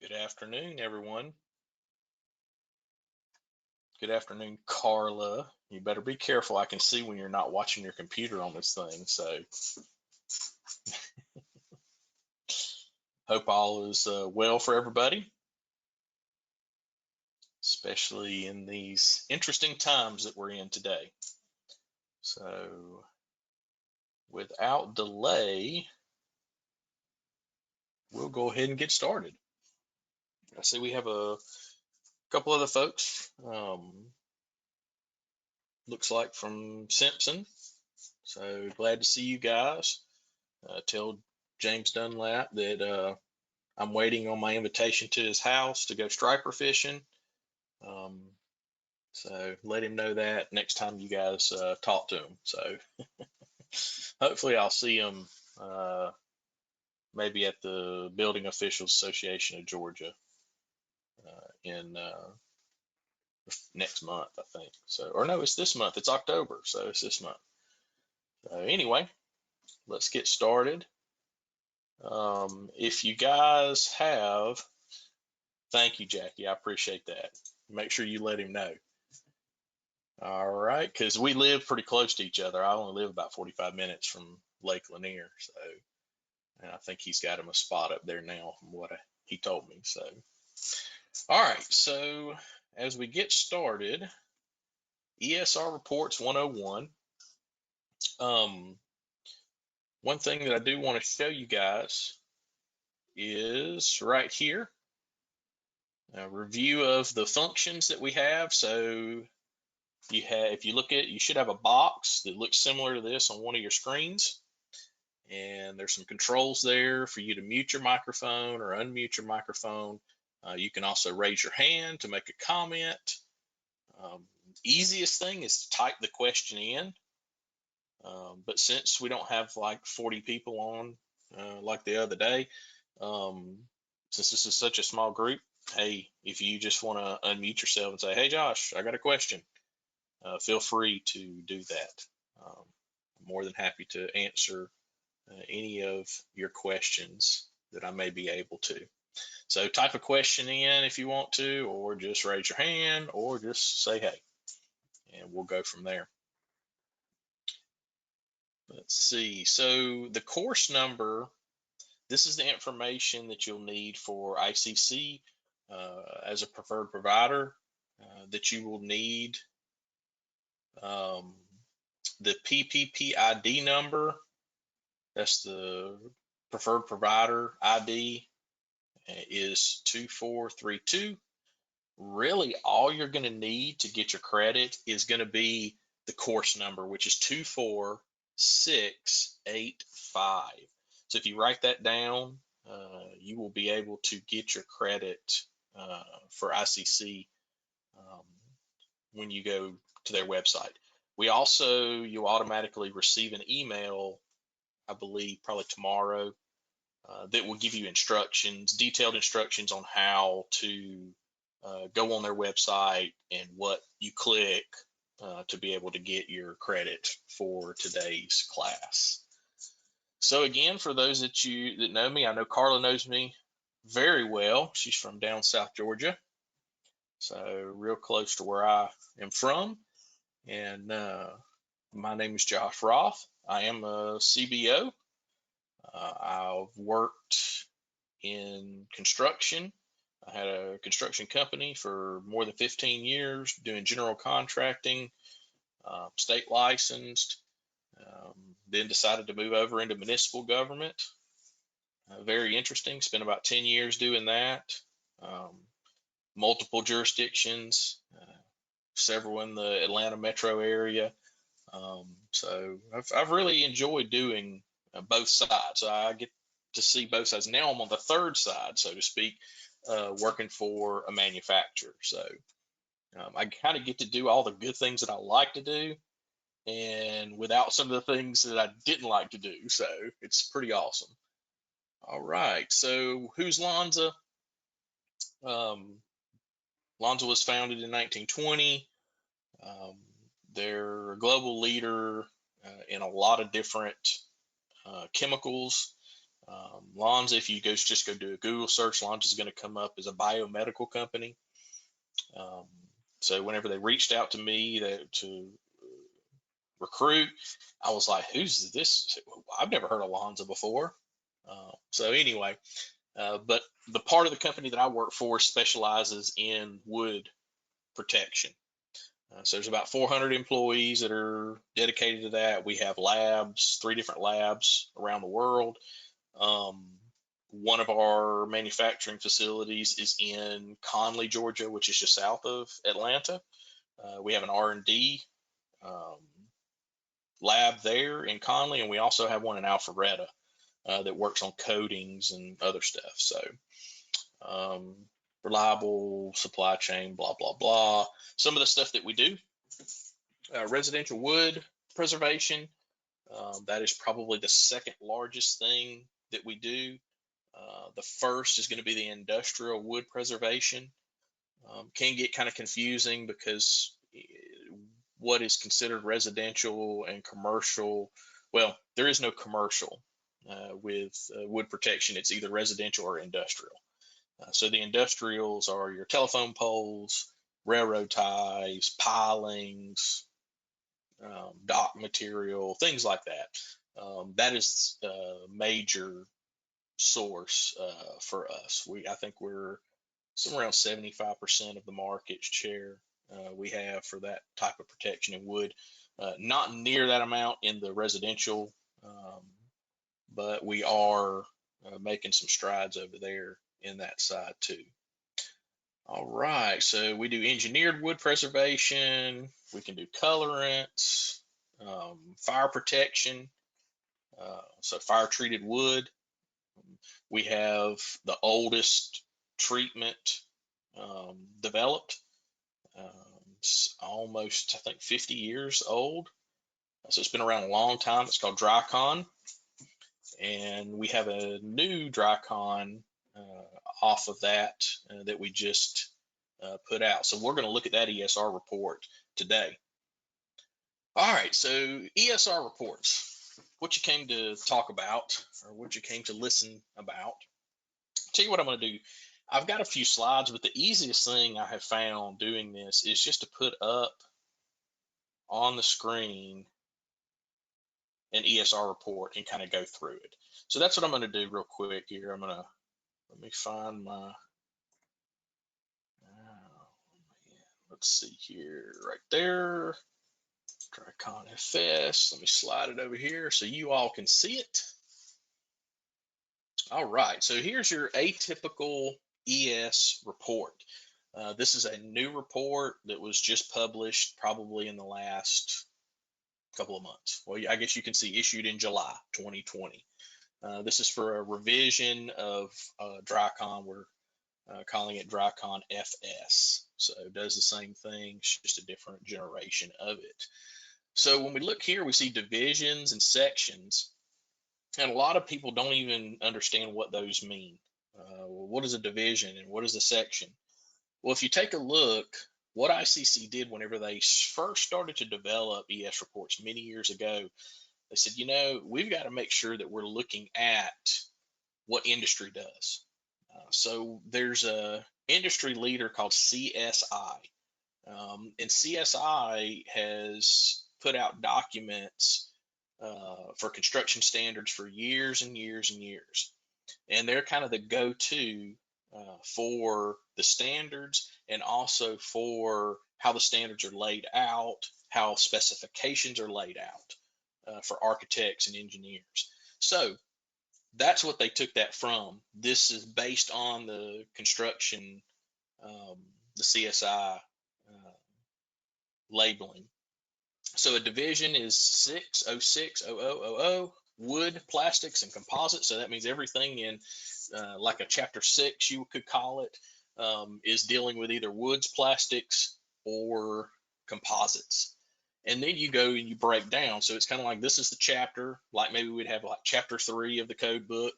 Good afternoon, everyone. Good afternoon, Carla. You better be careful. I can see when you're not watching your computer on this thing. So hope all is well for everybody, especially in these interesting times that we're in today. So without delay, we'll go ahead and get started. I see we have a couple other folks. Looks like from Simpson. So glad to see you guys. Tell James Dunlap that I'm waiting on my invitation to his house to go striper fishing. So let him know that next time you guys talk to him. So hopefully I'll see him maybe at the Building Officials Association of Georgia in next month, I think. So, or no, it's this month. It's October, so it's this month. So anyway, let's get started. If you guys have, thank you, Jackie. I appreciate that. Make sure you let him know. All right, because we live pretty close to each other. I only live about 45 minutes from Lake Lanier, so, and I think he's got him a spot up there now from what he told me. So, all right, so as we get started, ESR Reports 101. One thing that I do want to show you guys is right here, a review of the functions that we have. So if you look at, you should have a box that looks similar to this on one of your screens. And there's some controls there for you to mute your microphone or unmute your microphone. You can also raise your hand to make a comment. Easiest thing is to type the question in. But since we don't have like 40 people on like the other day, since this is such a small group, hey, if you just want to unmute yourself and say, hey, Josh, I got a question, feel free to do that. I'm more than happy to answer any of your questions that I may be able to. So type a question in if you want to, or just raise your hand, or just say hey, and we'll go from there. Let's see. So the course number, this is the information that you'll need for ICC as a preferred provider that you will need. The PPP ID number, that's the preferred provider ID, is 2432. Really, all you're going to need to get your credit is going to be the course number, which is 24685. So if you write that down, you will be able to get your credit for ICC when you go to their website. You'll automatically receive an email, I believe probably tomorrow, that will give you detailed instructions on how to go on their website and what you click to be able to get your credit for today's class. So again, for those that know me, I know Carla knows me very well. She's from down South Georgia, so real close to where I am from. And my name is Josh Roth. I am a CBO. I've worked in construction. I had a construction company for more than 15 years doing general contracting, state licensed, then decided to move over into municipal government. Very interesting. Spent about 10 years doing that. Multiple jurisdictions, several in the Atlanta metro area. So I've really enjoyed doing both sides. I get to see both sides. Now I'm on the third side, so to speak, working for a manufacturer. So I kind of get to do all the good things that I like to do, and without some of the things that I didn't like to do. So it's pretty awesome. All right, so who's Lonza? Lonza was founded in 1920. They're a global leader in a lot of different chemicals. Lonza, if you just go do a Google search, Lonza is going to come up as a biomedical company. So whenever they reached out to me to recruit, I was like, who's this? I've never heard of Lonza before. So anyway, but the part of the company that I work for specializes in wood protection. So there's about 400 employees that are dedicated to that. We have labs, 3 different labs around the world. One of our manufacturing facilities is in Conley, Georgia, which is just south of Atlanta. We have an R&D lab there in Conley, and we also have one in Alpharetta that works on coatings and other stuff. So reliable supply chain, blah, blah, blah. Some of the stuff that we do, residential wood preservation, that is probably the second largest thing that we do. The first is going to be the industrial wood preservation. Can get kind of confusing because what is considered residential and commercial, well, there is no commercial with wood protection. It's either residential or industrial. So the industrials are your telephone poles, railroad ties, pilings, dock material, things like that. That is a major source for us. I think we're somewhere around 75% of the market share we have for that type of protection in wood. Not near that amount in the residential, but we are making some strides over there in that side too. All right, so we do engineered wood preservation. We can do colorants, fire protection, so fire treated wood. We have the oldest treatment developed. It's almost, I think, 50 years old. So it's been around a long time. It's called Drycon. And we have a new Drycon off of that that we just put out. So we're going to look at that ESR report today. All right, so ESR reports, what you came to talk about or what you came to listen about. I'll tell you what I'm going to do. I've got a few slides, but the easiest thing I have found doing this is just to put up on the screen an ESR report and kind of go through it. So that's what I'm going to do real quick here. Let me find my, let's see here, right there, Drycon FS. Let me slide it over here so you all can see it. All right, so here's your atypical ES report. This is a new report that was just published probably in the last couple of months. Well, I guess you can see issued in July 2020. This is for a revision of Drycon. We're calling it Drycon FS. So it does the same thing, it's just a different generation of it. So when we look here, we see divisions and sections. And a lot of people don't even understand what those mean. What is a division and what is a section? Well, if you take a look, what ICC did whenever they first started to develop ES reports many years ago, they said, you know, we've got to make sure that we're looking at what industry does. So there's a industry leader called CSI. And CSI has put out documents for construction standards for years and years and years. And they're kind of the go-to for the standards and also for how the standards are laid out, how specifications are laid out for architects and engineers. So that's what they took that from. This is based on the construction, the CSI labeling. So a division is 6060000 wood, plastics, and composites. So that means everything in like a chapter 6, you could call it, is dealing with either woods, plastics, or composites. And then you go and you break down. So it's kind of like this is the chapter, like maybe we'd have like chapter 3 of the code book.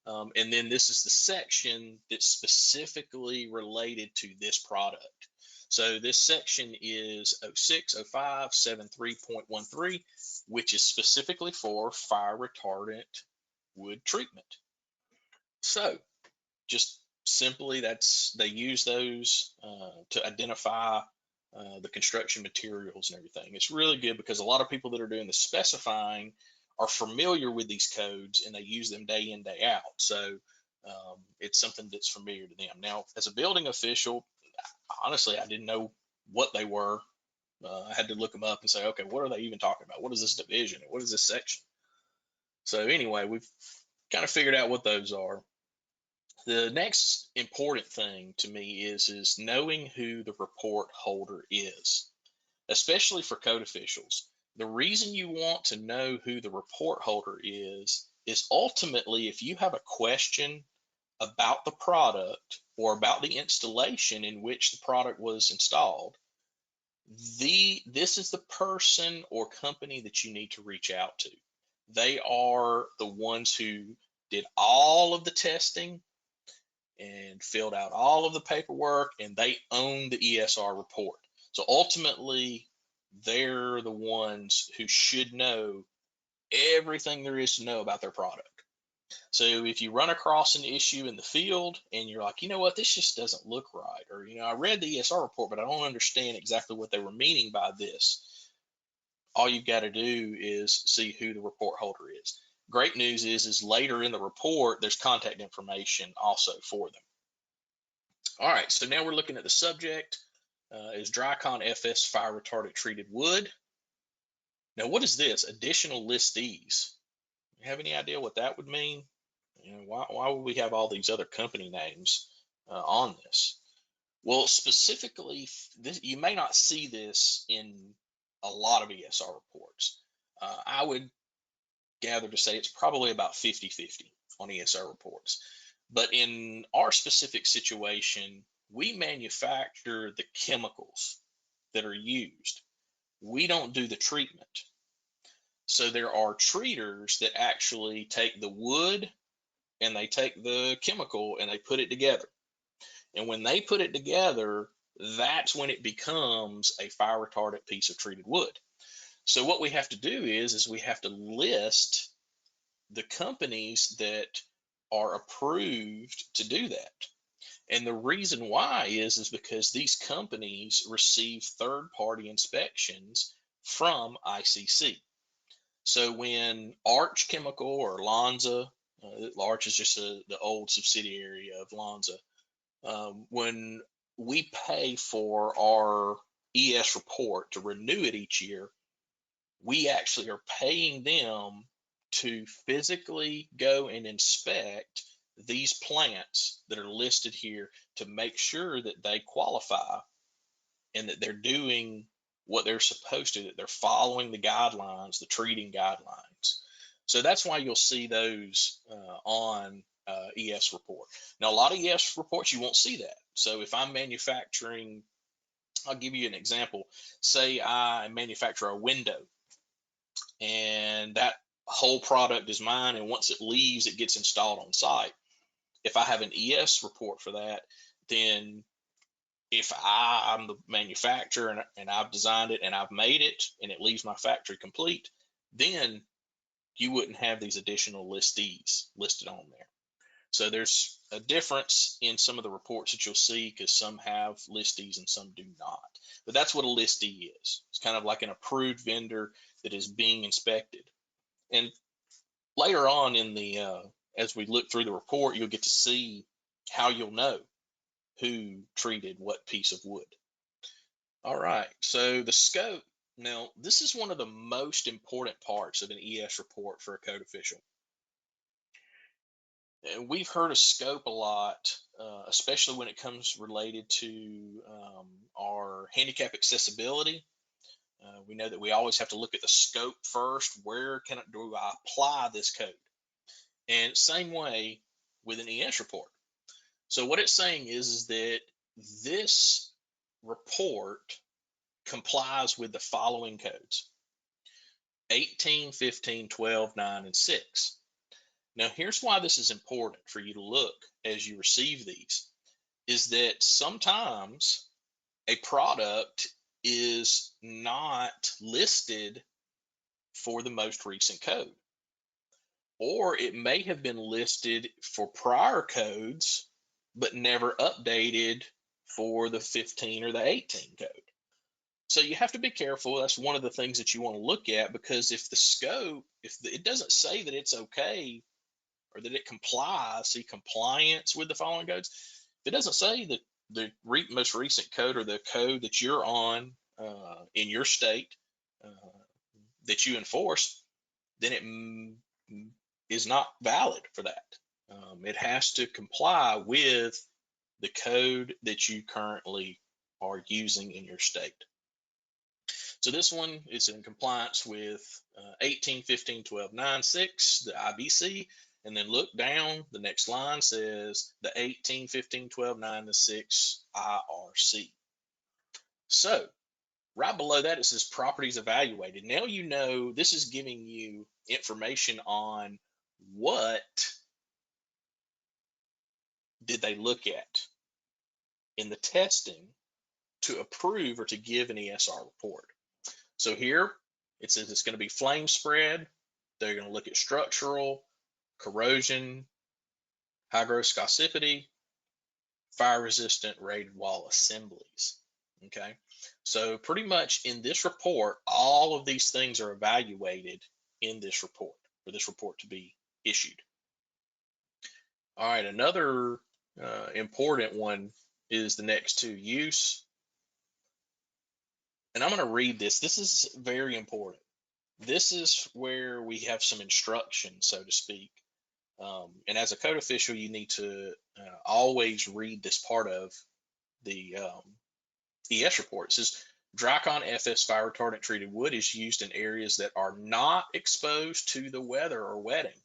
And then this is the section that's specifically related to this product. So this section is 060573.13, which is specifically for fire retardant wood treatment. So just simply they use those to identify the construction materials and everything. It's really good because a lot of people that are doing the specifying are familiar with these codes and they use them day in, day out. So it's something that's familiar to them. Now, as a building official, honestly, I didn't know what they were. I had to look them up and say, okay, what are they even talking about? What is this division? What is this section? So anyway, we've kind of figured out what those are. The next important thing to me is knowing who the report holder is, especially for code officials. The reason you want to know who the report holder is ultimately if you have a question about the product or about the installation in which the product was installed, this is the person or company that you need to reach out to. They are the ones who did all of the testing and filled out all of the paperwork, and they own the ESR report. So ultimately, they're the ones who should know everything there is to know about their product. So if you run across an issue in the field and you're like, you know what, this just doesn't look right, or, you know, I read the ESR report, but I don't understand exactly what they were meaning by this. All you've got to do is see who the report holder is. Great news is later in the report, there's contact information also for them. All right, so now we're looking at the subject. Is Drycon FS fire retardant treated wood? Now, what is this? Additional listees. You have any idea what that would mean? You know, why would we have all these other company names on this? Well, specifically, you may not see this in a lot of ESR reports. I would gather to say it's probably about 50-50 on ESR reports. But in our specific situation, we manufacture the chemicals that are used. We don't do the treatment. So there are treaters that actually take the wood and they take the chemical and they put it together. And when they put it together, that's when it becomes a fire retardant piece of treated wood. So what we have to do is we have to list the companies that are approved to do that. And the reason why is because these companies receive third-party inspections from Icc. So when Arch Chemical or Lonza, Arch is just the old subsidiary of Lonza, when we pay for our ES report to renew it each year, we actually are paying them to physically go and inspect these plants that are listed here to make sure that they qualify and that they're doing what they're supposed to, that they're following the guidelines, the treating guidelines. So that's why you'll see those on ES report. Now, a lot of ES reports, you won't see that. So if I'm manufacturing, I'll give you an example. Say I manufacture a window and that whole product is mine, and once it leaves, it gets installed on site. If I have an ES report for that, then if I'm the manufacturer and I've designed it and I've made it and it leaves my factory complete, then you wouldn't have these additional listees listed on there. So there's a difference in some of the reports that you'll see because some have listees and some do not. But that's what a listee is. It's kind of like an approved vendor that is being inspected. And later on in the as we look through the report, you'll get to see how you'll know who treated what piece of wood. All right, so the scope. Now, this is one of the most important parts of an ES report for a code official. And we've heard of scope a lot, especially when it comes related to our handicap accessibility. We know that we always have to look at the scope first. Where do I apply this code? And same way with an ES report. So what it's saying is that this report complies with the following codes: 18, 15, 12, 9, and 6. Now, here's why this is important for you to look as you receive these, is that sometimes a product is not listed for the most recent code. or it may have been listed for prior codes, but never updated for the 15 or the 18 code. So you have to be careful. That's one of the things that you want to look at, because if the scope, it doesn't say that it's okay or that it complies, see compliance with the following codes. If it doesn't say that the most recent code or the code that you're on in your state that you enforce, then it is not valid for that. It has to comply with the code that you currently are using in your state. So this one is in compliance with 18, 15, 12, 9, 6, the IBC. And then look down, the next line says the 18, 15, 12, 9, the 6 IRC. So right below that, it says properties evaluated. Now you know this is giving you information on what did they look at in the testing to approve or to give an ESR report. So here it says it's going to be flame spread. They're going to look at structural, corrosion, hygroscossicity, fire resistant rated wall assemblies. Okay, so pretty much in this report, all of these things are evaluated in this report for this report to be issued. All right, another important one is the next two, use. And I'm going to read this. This is very important. This is where we have some instruction, so to speak. And as a code official, you need to always read this part of the ES report. It says, Drycon FS fire retardant treated wood is used in areas that are not exposed to the weather or wetting,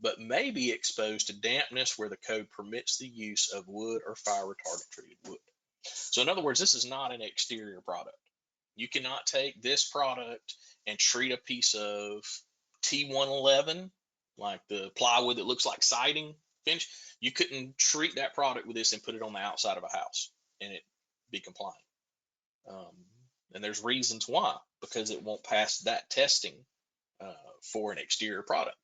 but may be exposed to dampness where the code permits the use of wood or fire retardant treated wood. So in other words, this is not an exterior product. You cannot take this product and treat a piece of T111, like the plywood that looks like siding finish. You couldn't treat that product with this and put it on the outside of a house and it be compliant. And there's reasons why, because it won't pass that testing for an exterior product.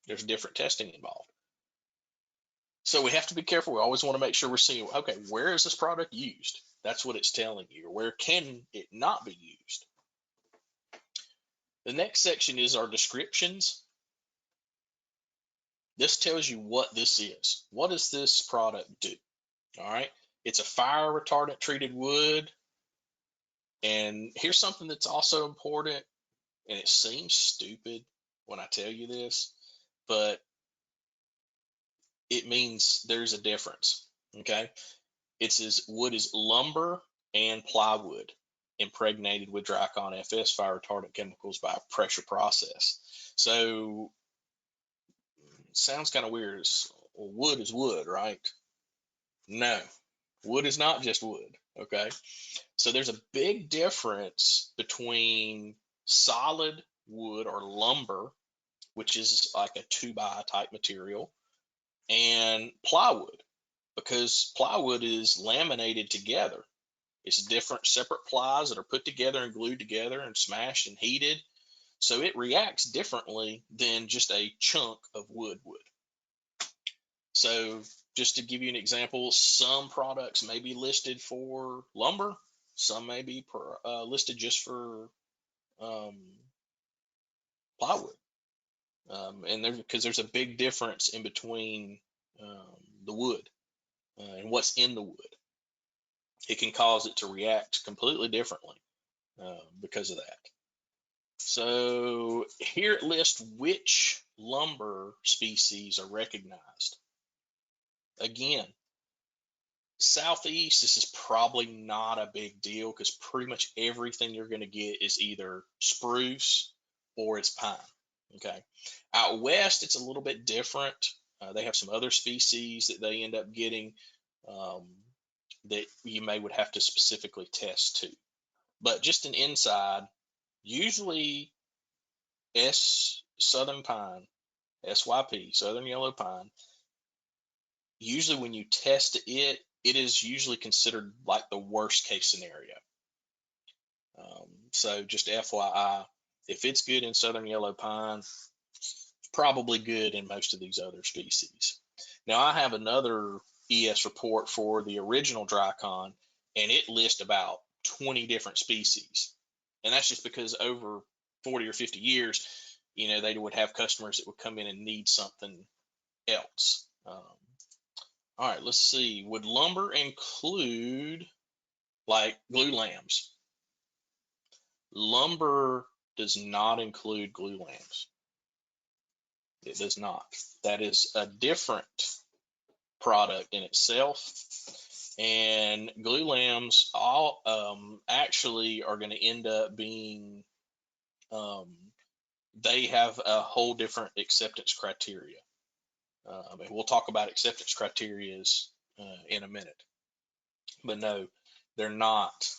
There's different testing involved. So we have to be careful. We always want to make sure we're seeing, okay, where is this product used? That's what it's telling you. Where can it not be used? The next section is our descriptions. This tells you what this is. What does this product do? All right. It's a fire retardant treated wood. And here's something that's also important, and it seems stupid when I tell you this, but it means there's a difference. Okay. It says wood is lumber and plywood impregnated with Drycon FS fire retardant chemicals by a pressure process. So it sounds kind of weird. Well, wood is wood, right? No, wood is not just wood. Okay. So there's a big difference between solid wood or lumber, which is like a 2x type material, and plywood, because plywood is laminated together. It's different separate plies that are put together and glued together and smashed and heated. So it reacts differently than just a chunk of wood would. So just to give you an example, some products may be listed for lumber, some may be listed just for plywood. And because there's a big difference in between the wood and what's in the wood. It can cause it to react completely differently because of that. So here it lists which lumber species are recognized. Again, Southeast, this is probably not a big deal because pretty much everything you're going to get is either spruce or it's pine. Okay. Out west, it's a little bit different. They have some other species that they end up getting that you would have to specifically test to. But just an inside, usually Southern Pine, SYP, Southern Yellow Pine, usually when you test it, it is usually considered like the worst case scenario. So just FYI, if it's good in Southern Yellow Pine, it's probably good in most of these other species. Now I have another ES report for the original Drycon, and it lists about 20 different species. And that's just because over 40 or 50 years, you know, they would have customers that would come in and need something else. All right, let's see. Would lumber include like glue lambs? Lumber does not include glue lambs. It does not. That is a different product in itself. And glue lambs all actually are going to end up being, they have a whole different acceptance criteria. And we'll talk about acceptance criteria in a minute. But no, they're not.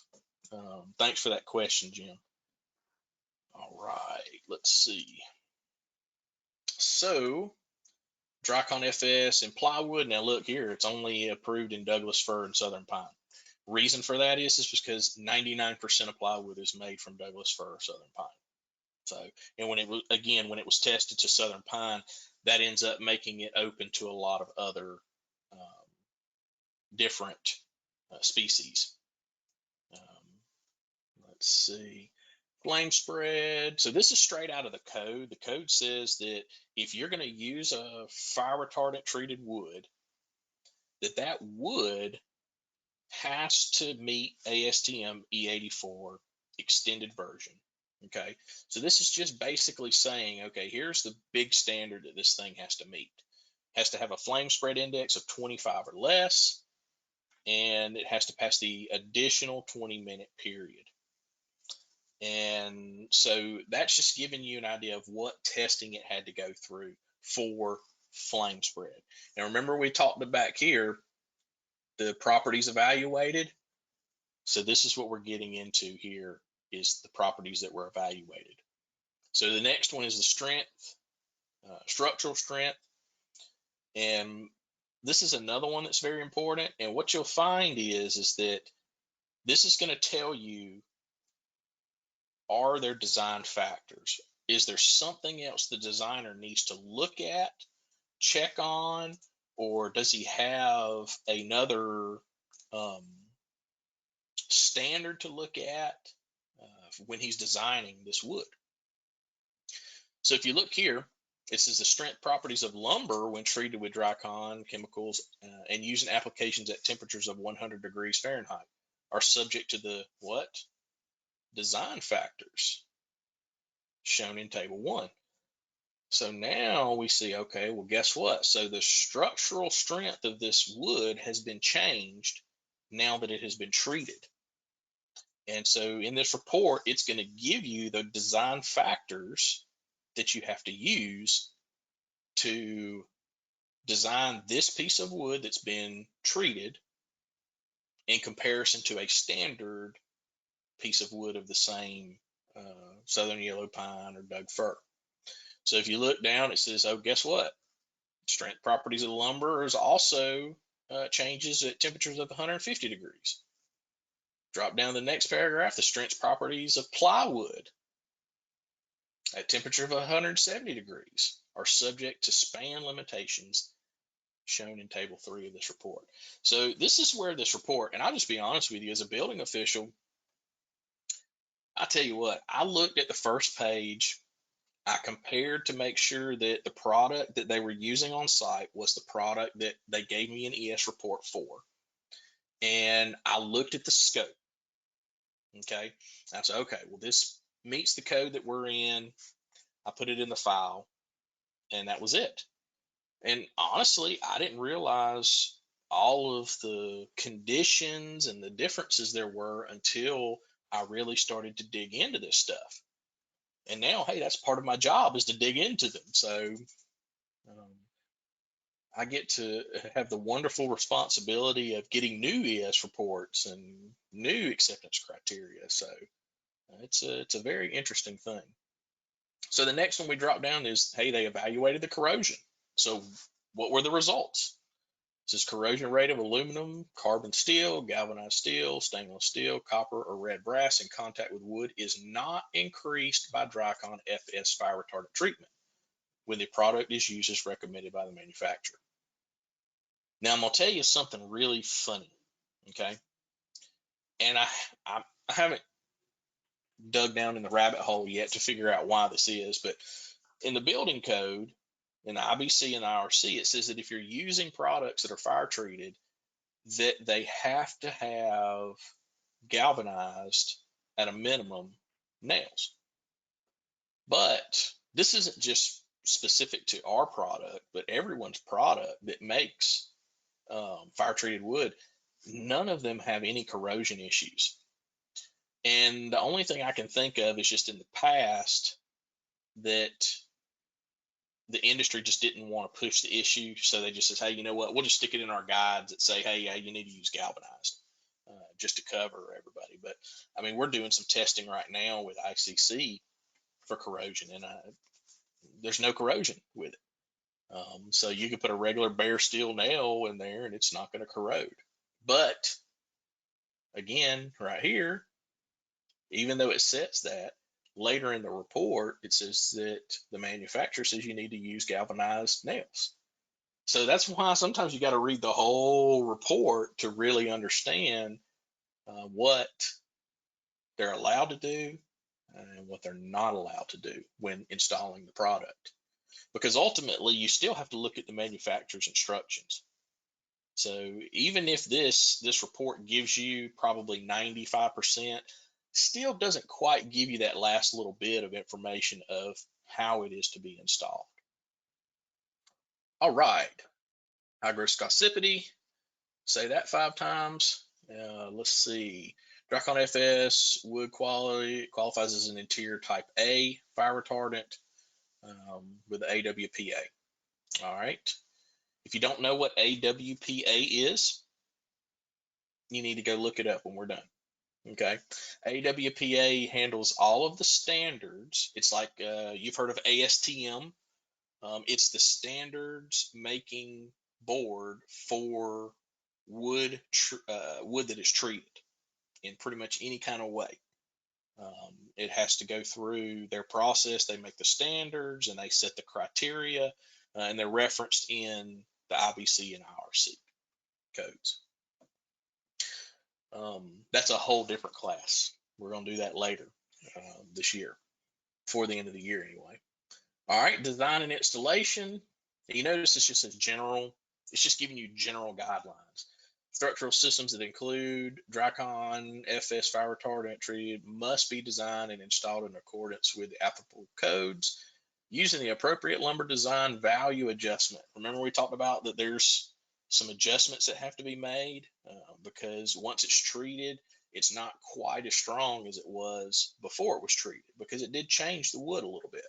Thanks for that question, Jim. All right, let's see. So, Drycon FS and plywood. Now look here, it's only approved in Douglas fir and southern pine. Reason for that is because 99% of plywood is made from Douglas fir or southern pine. So, and when it was tested to southern pine, that ends up making it open to a lot of other different species. Let's see. Flame spread. So this is straight out of the code. The code says that if you're going to use a fire retardant treated wood, that wood has to meet ASTM E84 extended version. Okay, so this is just basically saying, okay, here's the big standard that this thing has to meet. It has to have a flame spread index of 25 or less, and it has to pass the additional 20-minute period. And so that's just giving you an idea of what testing it had to go through for flame spread. Now remember, we talked back here the properties evaluated. So this is what we're getting into here, is the properties that were evaluated. So the next one is the strength, structural strength. And this is another one that's very important. And what you'll find is that this is going to tell you, are there design factors? Is there something else the designer needs to look at, check on, or does he have another standard to look at when he's designing this wood? So if you look here, it says the strength properties of lumber when treated with Drycon chemicals and using applications at temperatures of 100 degrees Fahrenheit are subject to the what? Design factors shown in table 1. So now we see, okay, well, guess what? So the structural strength of this wood has been changed now that it has been treated. And so in this report, it's going to give you the design factors that you have to use to design this piece of wood that's been treated in comparison to a standard piece of wood of the same southern yellow pine or Doug fir. So if you look down, it says, oh, guess what? Strength properties of lumber is also changes at temperatures of 150 degrees. Drop down the next paragraph, the strength properties of plywood at temperature of 170 degrees are subject to span limitations shown in table 3 of this report. So this is where this report, and I'll just be honest with you, as a building official, I tell you what, I looked at the first page, I compared to make sure that the product that they were using on site was the product that they gave me an ES report for. And I looked at the scope. Okay. I said, okay, well, this meets the code that we're in. I put it in the file, and that was it. And honestly, I didn't realize all of the conditions and the differences there were until I really started to dig into this stuff. And now, hey, that's part of my job, is to dig into them. So I get to have the wonderful responsibility of getting new ES reports and new acceptance criteria. So it's a very interesting thing. So the next one we drop down is, hey, they evaluated the corrosion. So what were the results? This is corrosion rate of aluminum, carbon steel, galvanized steel, stainless steel, copper, or red brass in contact with wood is not increased by Drycon FS fire retardant treatment. when the product is used as recommended by the manufacturer. Now, I'm going to tell you something really funny, okay? And I haven't dug down in the rabbit hole yet to figure out why this is, but in the building code, in the IBC and the IRC, it says that if you're using products that are fire treated, that they have to have galvanized at a minimum nails. But this isn't just specific to our product, but everyone's product that makes fire treated wood. None of them have any corrosion issues. And the only thing I can think of is just in the past that the industry just didn't want to push the issue. So they just says, hey, you know what? We'll just stick it in our guides that say, hey, yeah, you need to use galvanized just to cover everybody. But I mean, we're doing some testing right now with Icc for corrosion, and there's no corrosion with it. So you could put a regular bare steel nail in there and it's not going to corrode. But again, right here, even though it says that, later in the report, it says that the manufacturer says you need to use galvanized nails. So that's why sometimes you got to read the whole report to really understand what they're allowed to do and what they're not allowed to do when installing the product. Because ultimately, you still have to look at the manufacturer's instructions. So even if this report gives you probably 95%, still doesn't quite give you that last little bit of information of how it is to be installed. All right, hygroscopicity, say that 5 times. Let's see, Dracon FS wood quality qualifies as an interior type A fire retardant with AWPA. All right, if you don't know what AWPA is, you need to go look it up when we're done. Okay, AWPA handles all of the standards. It's like you've heard of ASTM. It's the standards making board for wood that is treated in pretty much any kind of way. It has to go through their process. They make the standards and they set the criteria, and they're referenced in the IBC and IRC codes. That's a whole different class. We're going to do that later this year, before the end of the year anyway. All right, design and installation. You notice it's just a general, it's just giving you general guidelines. Structural systems that include Dracon FS fire retardant treated must be designed and installed in accordance with the applicable codes using the appropriate lumber design value adjustment. Remember we talked about that there's some adjustments that have to be made because once it's treated, it's not quite as strong as it was before it was treated because it did change the wood a little bit.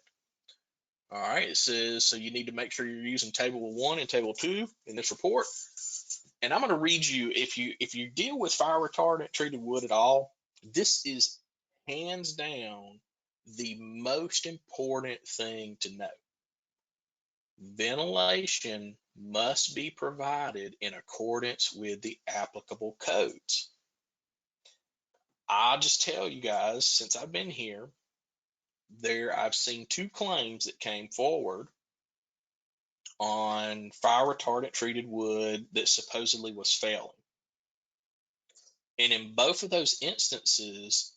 All right, it says, so you need to make sure you're using table 1 and table 2 in this report. And I'm going to read you, if you deal with fire retardant treated wood at all, this is hands down the most important thing to know. Ventilation must be provided in accordance with the applicable codes. I'll just tell you guys, since I've been here, I've seen 2 claims that came forward on fire retardant treated wood that supposedly was failing. And in both of those instances,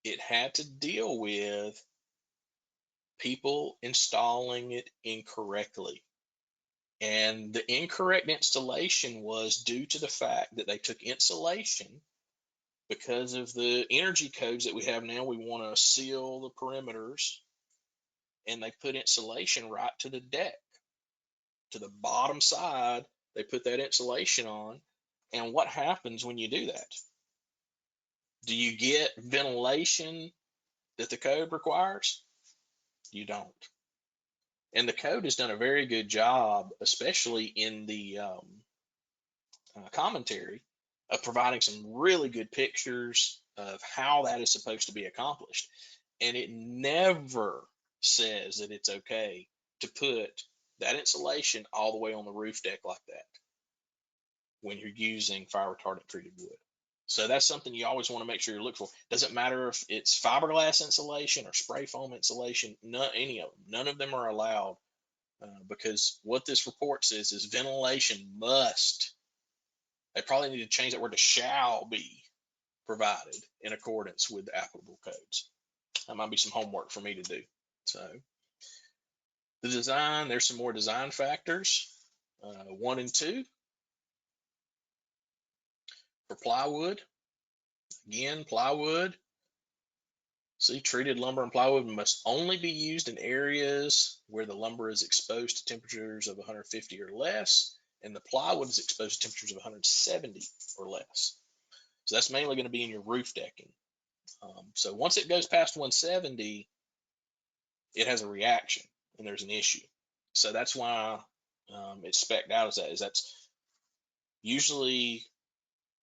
it had to deal with people installing it incorrectly. And the incorrect installation was due to the fact that they took insulation. Because of the energy codes that we have now, we want to seal the perimeters, and they put insulation right to the deck. To the bottom side, they put that insulation on. And what happens when you do that? Do you get ventilation that the code requires? You don't. And the code has done a very good job, especially in the commentary, of providing some really good pictures of how that is supposed to be accomplished. And it never says that it's okay to put that insulation all the way on the roof deck like that when you're using fire retardant treated wood. So that's something you always want to make sure you look for. Doesn't matter if it's fiberglass insulation or spray foam insulation, any of them. None of them are allowed because what this report says is ventilation must, they probably need to change that word to shall be provided in accordance with the applicable codes. That might be some homework for me to do. So the design, there's some more design factors, 1 and 2. For plywood, again, plywood, see, treated lumber and plywood must only be used in areas where the lumber is exposed to temperatures of 150 or less, and the plywood is exposed to temperatures of 170 or less. So that's mainly going to be in your roof decking. So once it goes past 170, it has a reaction and there's an issue. So that's why it's spec'd out as that. Is that's usually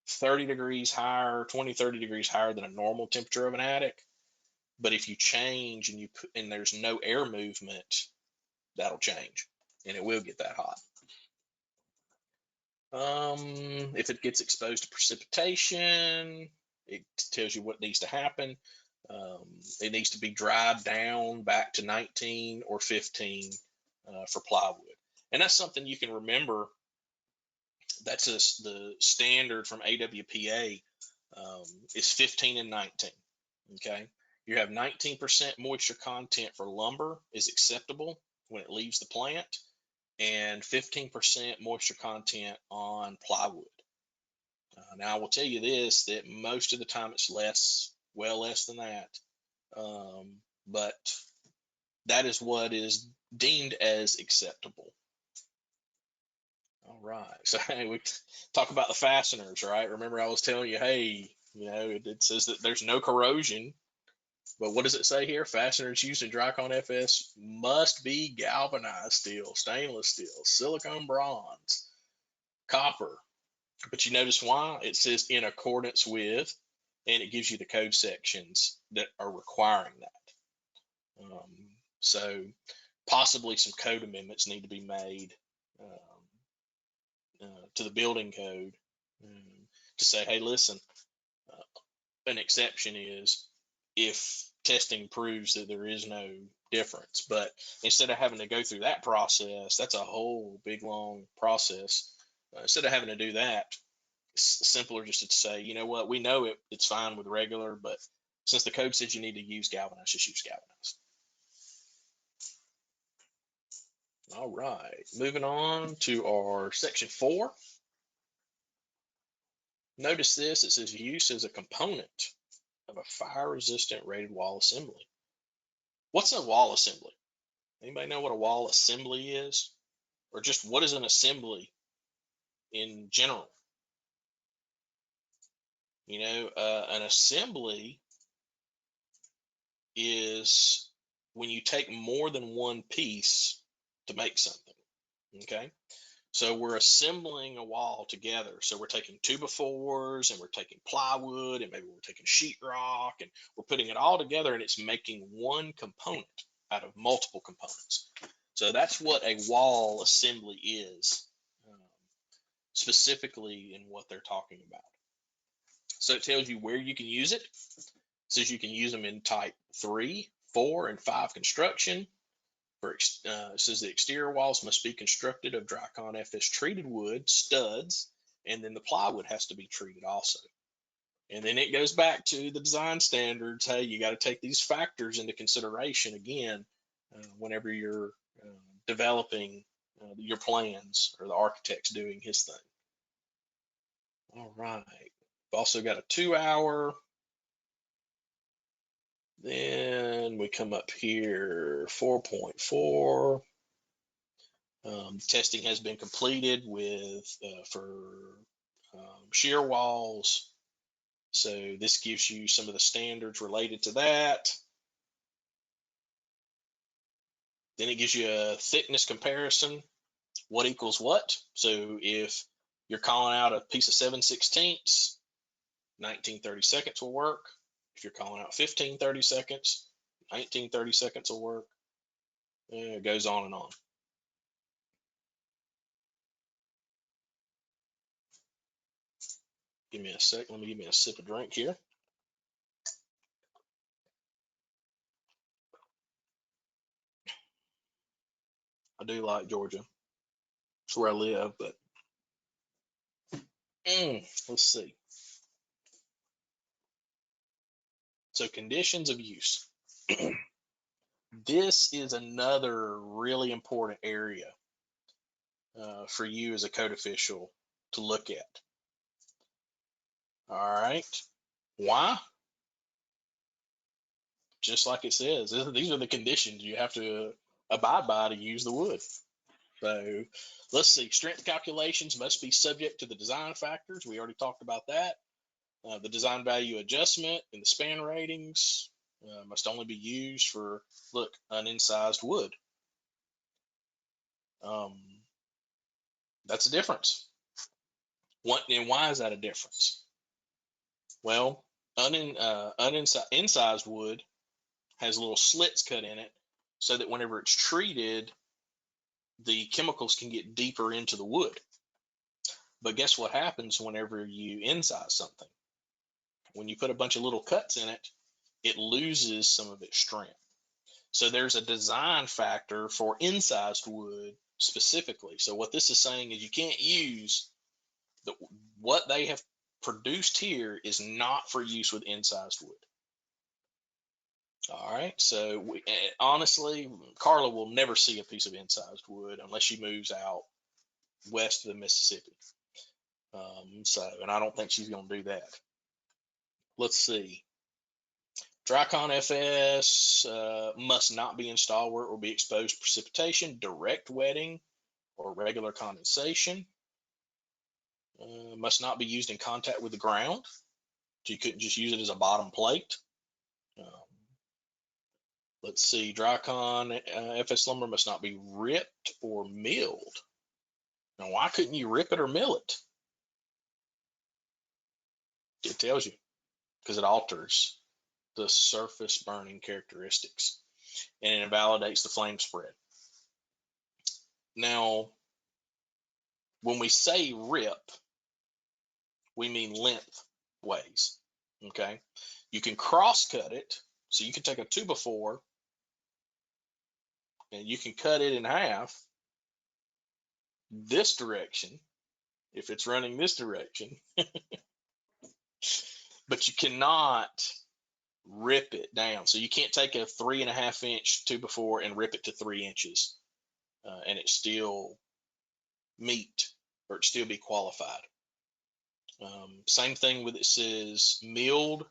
30 degrees higher, 20, 30 degrees higher than a normal temperature of an attic. But if you change and and there's no air movement, that'll change and it will get that hot. If it gets exposed to precipitation, it tells you what needs to happen. It needs to be dried down back to 19 or 15 for plywood. And that's something you can remember. That's the standard from AWPA is 15 and 19. Okay. You have 19% moisture content for lumber is acceptable when it leaves the plant, and 15% moisture content on plywood. Now I will tell you this, that most of the time it's less, well less than that. But that is what is deemed as acceptable. All right, so hey, we talk about the fasteners, right? Remember I was telling you, hey, it says that there's no corrosion, but what does it say here? Fasteners used in Drycon FS must be galvanized steel, stainless steel, silicone bronze, copper. But you notice why? It says in accordance with, and it gives you the code sections that are requiring that. So possibly some code amendments need to be made to the building code to say, hey, listen, an exception is if testing proves that there is no difference. But instead of having to go through that process, that's a whole big long process. Instead of having to do that, it's simpler just to say, you know what, we know it's fine with regular, but since the code says you need to use galvanized, just use galvanized. All right, moving on to our section 4. Notice this, it says use as a component of a fire-resistant rated wall assembly. What's a wall assembly? Anybody know what a wall assembly is? Or just what is an assembly in general? An assembly is when you take more than one piece to make something, okay? So we're assembling a wall together. So we're taking 2x4s and we're taking plywood and maybe we're taking sheetrock and we're putting it all together and it's making one component out of multiple components. So that's what a wall assembly is, specifically in what they're talking about. So it tells you where you can use it. It says you can use them in type 3, 4, and 5 construction. It says the exterior walls must be constructed of Drycon FS treated wood, studs, and then the plywood has to be treated also. And then it goes back to the design standards. Hey, you got to take these factors into consideration again whenever you're developing your plans or the architect's doing his thing. All right. We've also got a 2-hour. Then we come up here, 4.4. Testing has been completed for shear walls. So this gives you some of the standards related to that. Then it gives you a thickness comparison. What equals what? So if you're calling out a piece of 7/16, 19/32 will work. If you're calling out 15/32, 19/32 will work. It goes on and on. Give me a sec. Let me give me a sip of drink here. I do like Georgia. It's where I live, but let's see. So conditions of use. This is another really important area for you as a code official to look at. All right. Why? Just like it says, these are the conditions you have to abide by to use the wood. So let's see. Strength calculations must be subject to the design factors. We already talked about that. The design value adjustment and the span ratings must only be used for, look, unincised wood. That's a difference. And why is that a difference? Well, incised wood has little slits cut in it so that whenever it's treated, the chemicals can get deeper into the wood. But guess what happens whenever you incise something? When you put a bunch of little cuts in it, it loses some of its strength. So there's a design factor for incised wood specifically. So what this is saying is you can't use what they have produced here is not for use with incised wood. All right. So honestly, Carla will never see a piece of incised wood unless she moves out west of the Mississippi. And I don't think she's going to do that. Let's see. Drycon FS must not be installed where it will be exposed to precipitation, direct wetting, or regular condensation. Must not be used in contact with the ground. So you couldn't just use it as a bottom plate. Let's see. Drycon FS lumber must not be ripped or milled. Now, why couldn't you rip it or mill it? It tells you, because it alters the surface burning characteristics and it invalidates the flame spread. Now, when we say rip, we mean lengthways. Okay, you can cross cut it, so you can take a 2x4 and you can cut it in half this direction if it's running this direction, but you cannot rip it down. So you can't take a 3.5 inch 2x4 and rip it to 3 inches and it still meet or it still be qualified. Same thing with it says milled.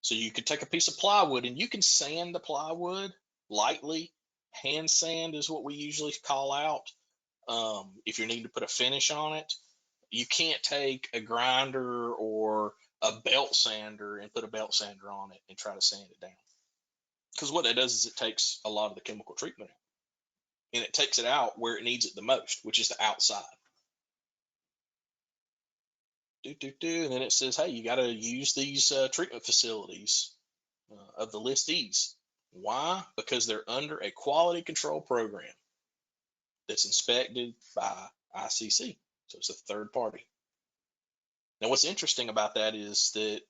So you could take a piece of plywood and you can sand the plywood lightly. Hand sand is what we usually call out if you need to put a finish on it. You can't take a grinder or a belt sander and put a belt sander on it and try to sand it down. Because what that does is it takes a lot of the chemical treatment out. And it takes it out where it needs it the most, which is the outside. And then it says, hey, you got to use these treatment facilities of the listees. Why? Because they're under a quality control program that's inspected by Icc. So it's a third party. Now, what's interesting about that is that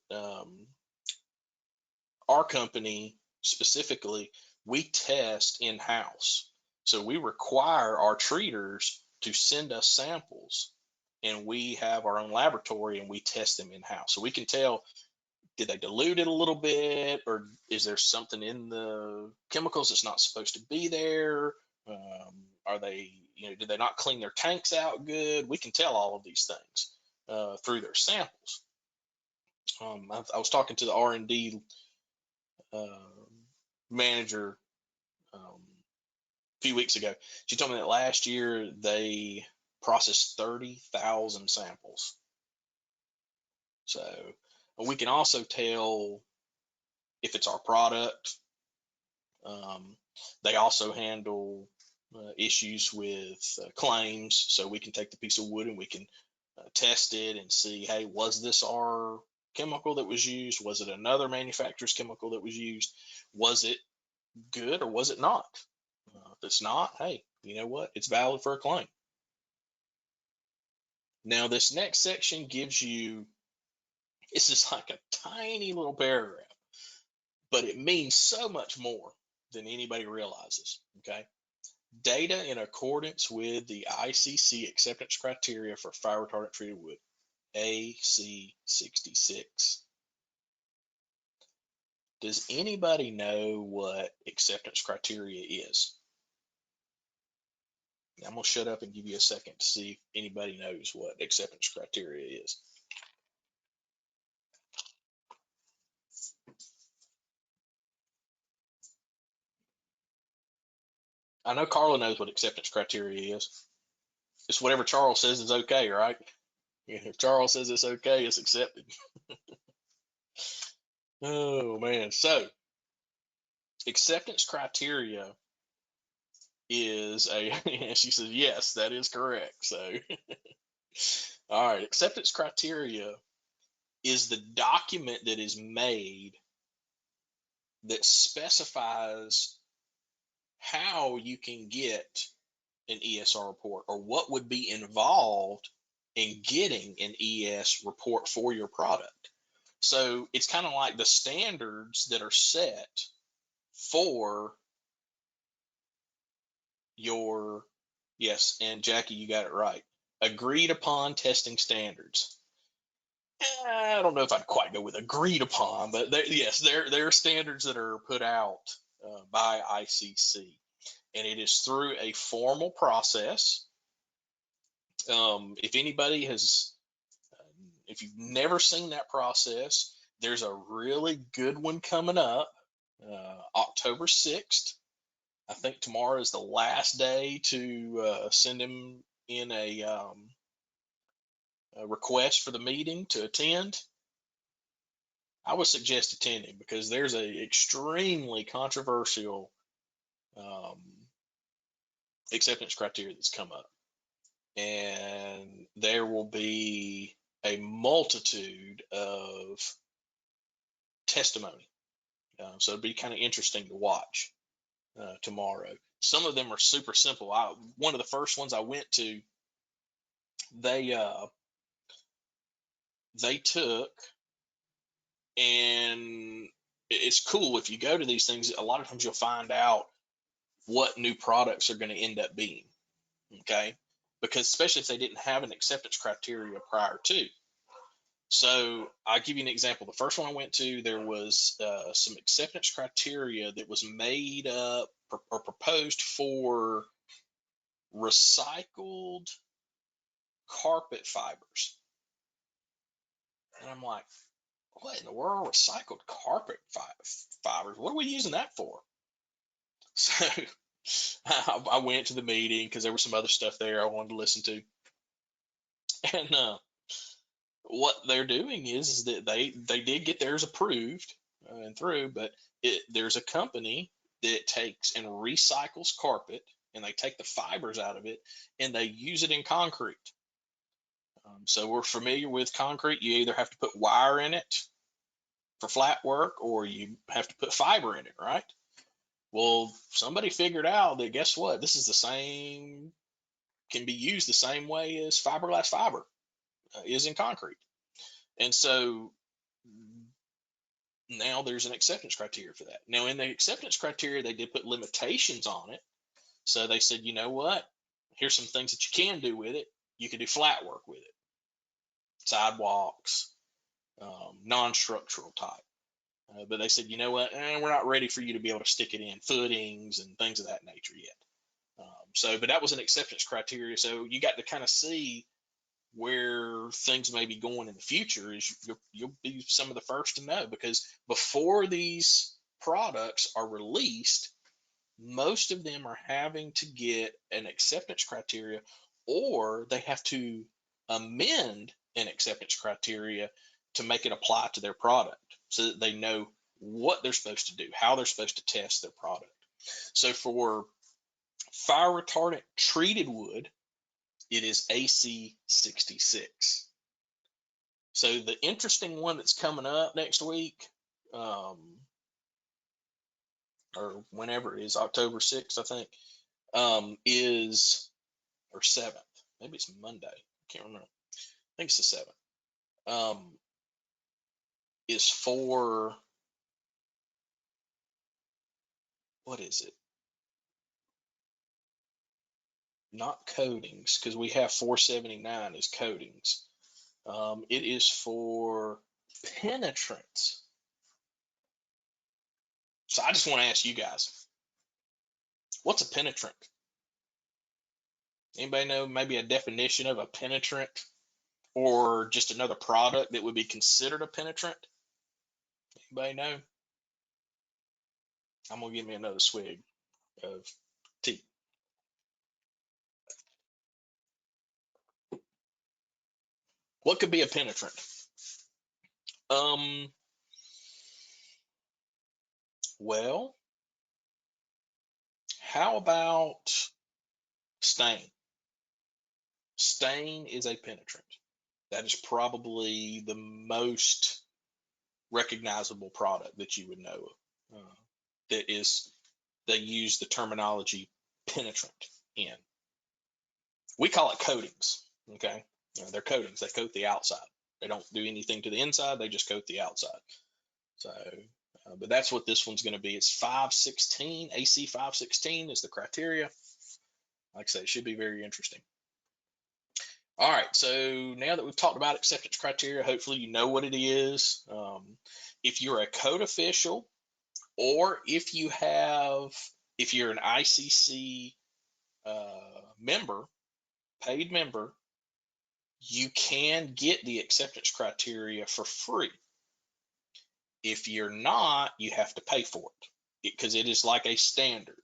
our company specifically, we test in-house. So we require our treaters to send us samples, and we have our own laboratory and we test them in-house. So we can tell, did they dilute it a little bit, or is there something in the chemicals that's not supposed to be there? Are they, did they not clean their tanks out good? We can tell all of these things through their samples. I was talking to the R&D manager a few weeks ago. She told me that last year they processed 30,000 samples. So we can also tell if it's our product. They also handle issues with claims. So we can take the piece of wood and we can test it and see, hey, was this our chemical that was used? Was it another manufacturer's chemical that was used? Was it good or was it not? If it's not, hey, you know what? It's valid for a claim. Now, this next section gives you, it's just like a tiny little paragraph, but it means so much more than anybody realizes, okay? Data in accordance with the ICC Acceptance Criteria for Fire Retardant Treated Wood, AC66. Does anybody know what acceptance criteria is? I'm going to shut up and give you a second to see if anybody knows what acceptance criteria is. I know Carla knows what acceptance criteria is. It's whatever Charles says is okay, right? If Charles says it's okay, it's accepted. Oh, man. So, acceptance criteria is a, she says, yes, that is correct. So, all right, acceptance criteria is the document that is made that specifies how you can get an ESR report, or what would be involved in getting an ES report for your product. So it's kind of like the standards that are set for your, yes, and Jackie, you got it right, agreed upon testing standards. I don't know if I'd quite go with agreed upon, but yes, there are standards that are put out by ICC, and it is through a formal process. If anybody has, if you've never seen that process, there's a really good one coming up, October 6th. I think tomorrow is the last day to send him in a request for the meeting to attend. I would suggest attending because there's a extremely controversial acceptance criteria that's come up, and there will be a multitude of testimony. So it'll be kind of interesting to watch tomorrow. Some of them are super simple. One of the first ones I went to, they took, and it's cool if you go to these things. A lot of times you'll find out what new products are going to end up being. Okay, because especially if they didn't have an acceptance criteria prior to. So I'll give you an example. The first one I went to, there was some acceptance criteria that was made up or proposed for recycled carpet fibers. And I'm like, what in the world? Recycled carpet fibers? What are we using that for? So I went to the meeting because there was some other stuff there I wanted to listen to. And what they're doing is that they did get theirs approved and through, but there's a company that takes and recycles carpet, and they take the fibers out of it and they use it in concrete. So we're familiar with concrete. You either have to put wire in it for flat work, or you have to put fiber in it, right? Well, somebody figured out that, guess what? This is the same, can be used the same way as fiberglass fiber is in concrete. And so now there's an acceptance criteria for that. Now, in the acceptance criteria, they did put limitations on it. So they said, you know what? Here's some things that you can do with it. You can do flat work with it, sidewalks, non-structural type. But they said, you know what? We're not ready for you to be able to stick it in footings and things of that nature yet. But that was an acceptance criteria. So you got to kind of see where things may be going in the future. Is you'll be some of the first to know, because before these products are released, most of them are having to get an acceptance criteria, or they have to amend an acceptance criteria to make it apply to their product, so that they know what they're supposed to do, how they're supposed to test their product. So for fire retardant treated wood, it is AC66. So the interesting one that's coming up next week, or whenever it is, October 6th, I think, is, or 7th, maybe it's Monday, I can't remember. I think it's the 7th, is for, what is it? not coatings, because we have 479 as coatings. It is for penetrants. So I just want to ask you guys, what's a penetrant? Anybody know maybe a definition of a penetrant, or just another product that would be considered a penetrant? Anybody know? I'm gonna give me another swig of tea. What could be a penetrant? Well, how about stain? Stain is a penetrant. That is probably the most recognizable product that you would know of. That is, they use the terminology penetrant in. We call it coatings, okay? They're coatings. They coat the outside. They don't do anything to the inside. They just coat the outside. So, but that's what this one's going to be. It's 516, AC 516 is the criteria. Like I said, it should be very interesting. All right, so now that we've talked about acceptance criteria, hopefully you know what it is. If you're a code official, or if you're an ICC member, paid member, you can get the acceptance criteria for free. If you're not, you have to pay for it because it is like a standard.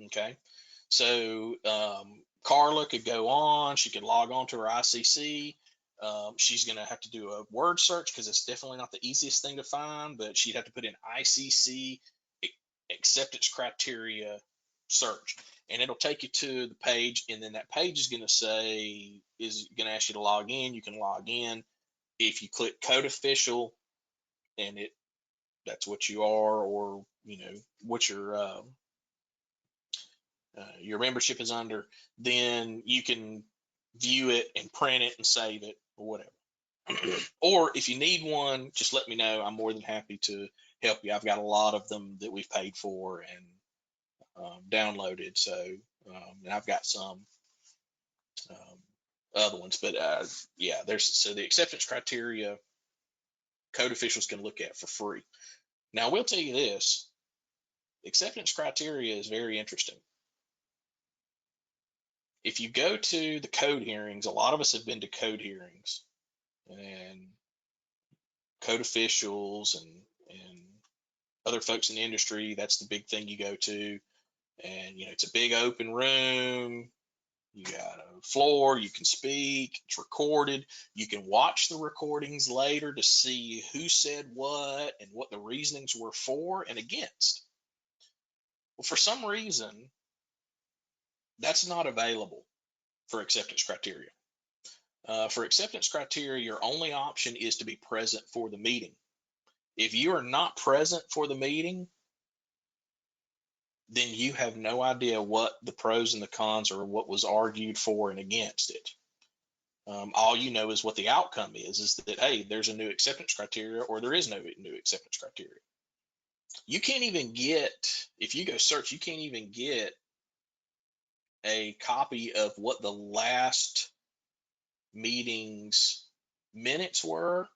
Okay, so Carla could go on, she could log on to her ICC. She's going to have to do a word search because it's definitely not the easiest thing to find, but she'd have to put in ICC acceptance criteria search, and it'll take you to the page, and then that page is going to ask you to log in. You can log in. If you click code official, and that's what you are, or what your membership is under, then you can view it and print it and save it or whatever. Or if you need one, just let me know. I'm more than happy to help you. I've got a lot of them that we've paid for and downloaded. So, and I've got some other ones, but yeah, so the acceptance criteria code officials can look at for free. Now, we'll tell you this, acceptance criteria is very interesting. If you go to the code hearings, a lot of us have been to code hearings, and code officials and other folks in the industry, that's the big thing you go to. And it's a big open room. You got a floor, you can speak, it's recorded. You can watch the recordings later to see who said what and what the reasonings were for and against. Well, for some reason, that's not available for acceptance criteria. For acceptance criteria, your only option is to be present for the meeting. If you are not present for the meeting, then you have no idea what the pros and the cons are, what was argued for and against it. All you know is what the outcome is that, hey, there's a new acceptance criteria, or there is no new acceptance criteria. You can't even get, if you go search, you can't even get a copy of what the last meeting's minutes were,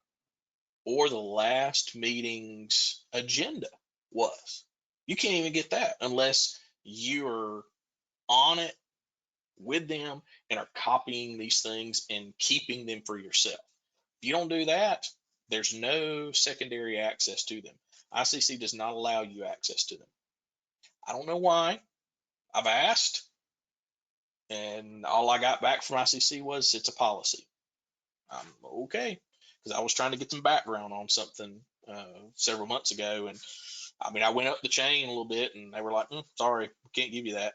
or the last meeting's agenda was. You can't even get that unless you're on it with them and are copying these things and keeping them for yourself. If you don't do that, there's no secondary access to them. ICC does not allow you access to them. I don't know why. I've asked, and all I got back from ICC was it's a policy. I'm okay, because I was trying to get some background on something several months ago, and I went up the chain a little bit, and they were like, sorry, we can't give you that.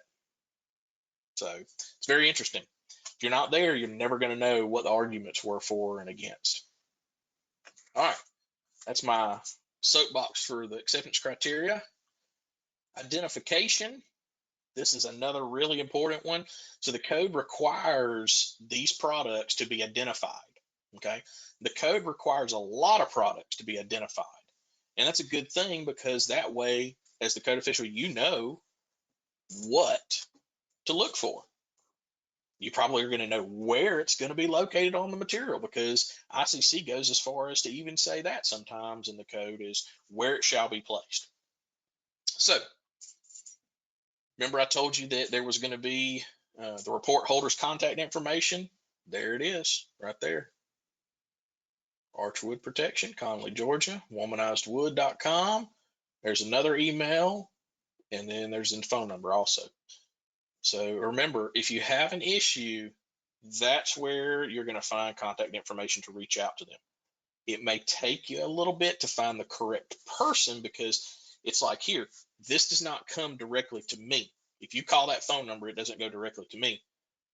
So it's very interesting. If you're not there, you're never going to know what the arguments were for and against. All right, that's my soapbox for the acceptance criteria. Identification. This is another really important one. So the code requires these products to be identified. Okay, the code requires a lot of products to be identified, and that's a good thing, because that way, as the code official, you know what to look for. You probably are going to know where it's going to be located on the material, because ICC goes as far as to even say that sometimes in the code is where it shall be placed. So remember I told you that there was going to be the report holder's contact information. There it is right there. Archwood Protection, Conley, Georgia, womanizedwood.com. There's another email, and then there's a phone number also. So remember, if you have an issue, that's where you're going to find contact information to reach out to them. It may take you a little bit to find the correct person, because it's like here, this does not come directly to me. If you call that phone number, it doesn't go directly to me.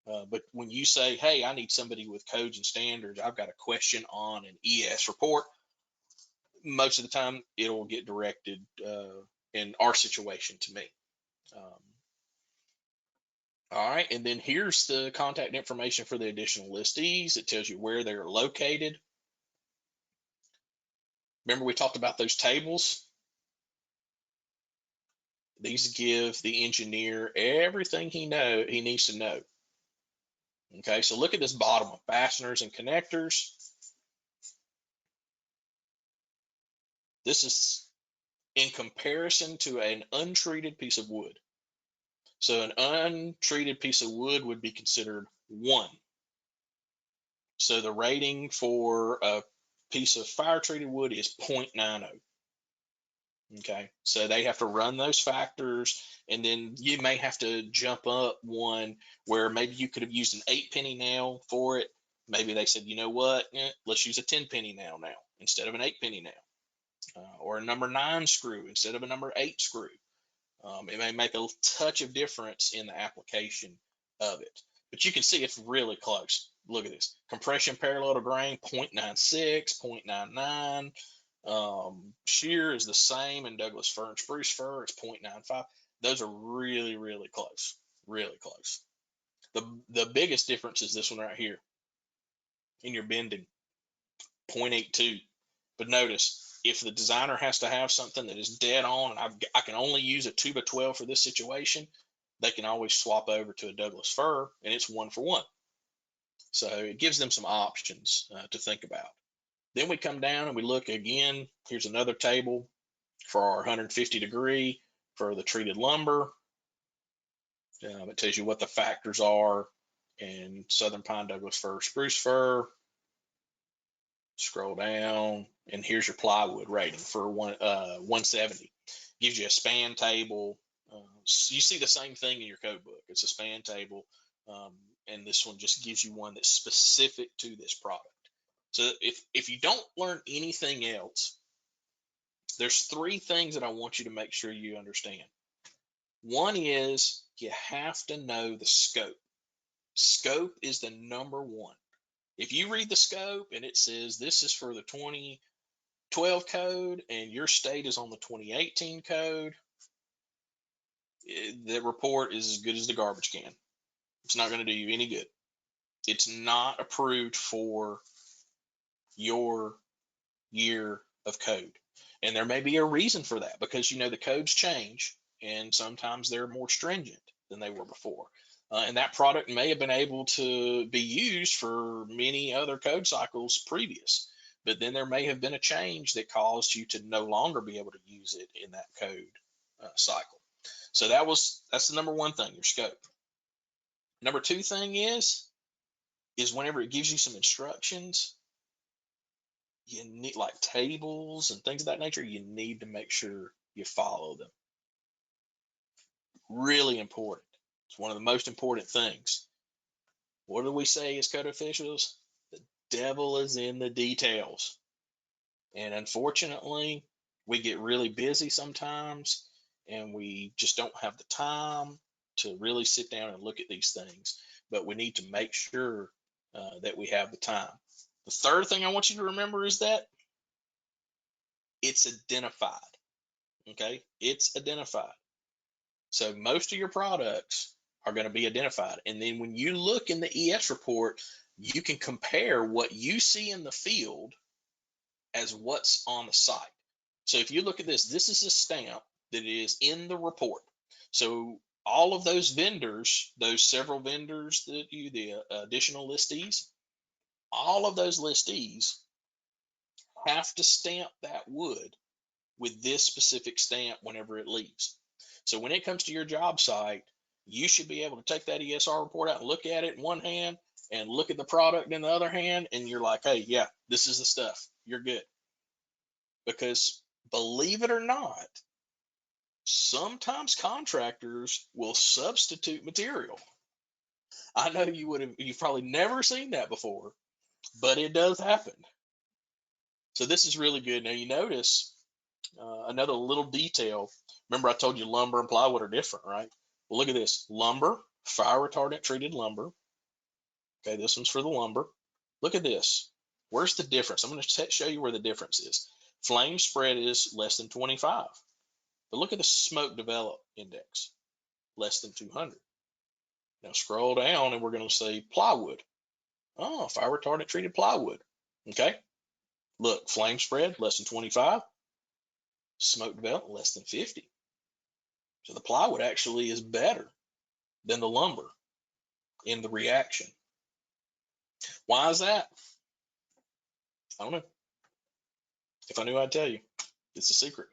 But when you say, hey, I need somebody with codes and standards, I've got a question on an ES report, most of the time it'll get directed in our situation to me. All right, and then here's the contact information for the additional listees. It tells you where they're located. Remember we talked about those tables? These give the engineer everything he needs to know. Okay, so look at this bottom one, fasteners and connectors. This is in comparison to an untreated piece of wood. So an untreated piece of wood would be considered 1. So the rating for a piece of fire treated wood is 0.90. Okay, so they have to run those factors, and then you may have to jump up one where maybe you could have used an 8-penny nail for it. Maybe they said, you know what, let's use a 10-penny nail now instead of an 8-penny nail, or a number 9 screw instead of a number 8 screw. It may make a touch of difference in the application of it, but you can see it's really close. Look at this. Compression parallel to grain, 0.96, 0.99. Shear is the same in Douglas fir and spruce fir. It's 0.95. Those are really, really close. Really close. The biggest difference is this one right here in your bending, 0.82. But notice, if the designer has to have something that is dead on, and I can only use a 2x12 for this situation, they can always swap over to a Douglas fir, and it's 1 for 1. So it gives them some options to think about. Then we come down and we look again. Here's another table for our 150 degree for the treated lumber. It tells you what the factors are in southern pine, Douglas fir, spruce fir. Scroll down, and here's your plywood rating for 170. Gives you a span table. You see the same thing in your code book. It's a span table, and this one just gives you one that's specific to this product. So if you don't learn anything else, there's 3 things that I want you to make sure you understand. One is you have to know the scope. Scope is the number 1. If you read the scope and it says this is for the 2012 code and your state is on the 2018 code, the report is as good as the garbage can. It's not going to do you any good. It's not approved for your year of code. And there may be a reason for that, because the codes change and sometimes they're more stringent than they were before. And that product may have been able to be used for many other code cycles previous, but then there may have been a change that caused you to no longer be able to use it in that code cycle. So that's the number 1 thing, your scope. Number 2 thing is whenever it gives you some instructions, you need, like tables and things of that nature, you need to make sure you follow them. Really important. It's one of the most important things. What do we say as code officials? The devil is in the details. And unfortunately, we get really busy sometimes, and we just don't have the time to really sit down and look at these things. But we need to make sure that we have the time. The third thing I want you to remember is that it's identified. Okay, it's identified. So most of your products are going to be identified. And then when you look in the ES report, you can compare what you see in the field as what's on the site. So if you look at this is a stamp that is in the report. So all of those vendors, those several vendors that the additional listees, all of those listees have to stamp that wood with this specific stamp whenever it leaves. So when it comes to your job site, you should be able to take that ESR report out and look at it in one hand and look at the product in the other hand, and you're like, hey, yeah, this is the stuff. You're good. Because believe it or not, sometimes contractors will substitute material. I know you've probably never seen that before, but it does happen. So this is really good. Now you notice another little detail. Remember I told you lumber and plywood are different, right? Well, look at this. Lumber, fire retardant treated lumber. Okay, this one's for the lumber. Look at this. Where's the difference? I'm going to show you where the difference is. Flame spread is less than 25. But look at the smoke develop index, less than 200. Now scroll down and we're going to say plywood. Oh, fire retardant treated plywood. Okay. Look, flame spread less than 25. Smoke development less than 50. So the plywood actually is better than the lumber in the reaction. Why is that? I don't know. If I knew, I'd tell you. It's a secret.